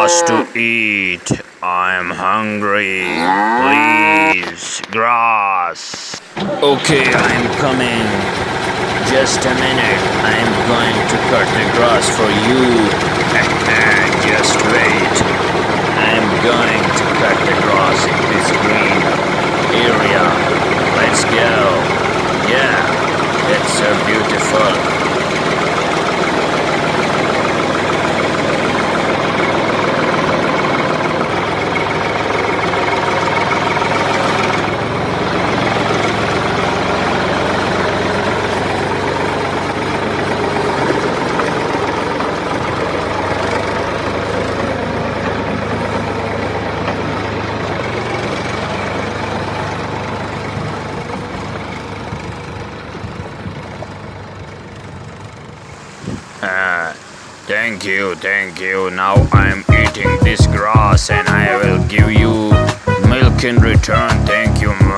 grass to eat. I'm hungry. Please, grass. Okay, I'm coming. Just a minute. I'm going to cut the grass for you. Just wait. I'm going to cut the grass in this green area. Let's go. Yeah, it's so beautiful. Thank you. Now I'm eating this grass and I will give you milk in return. Thank you.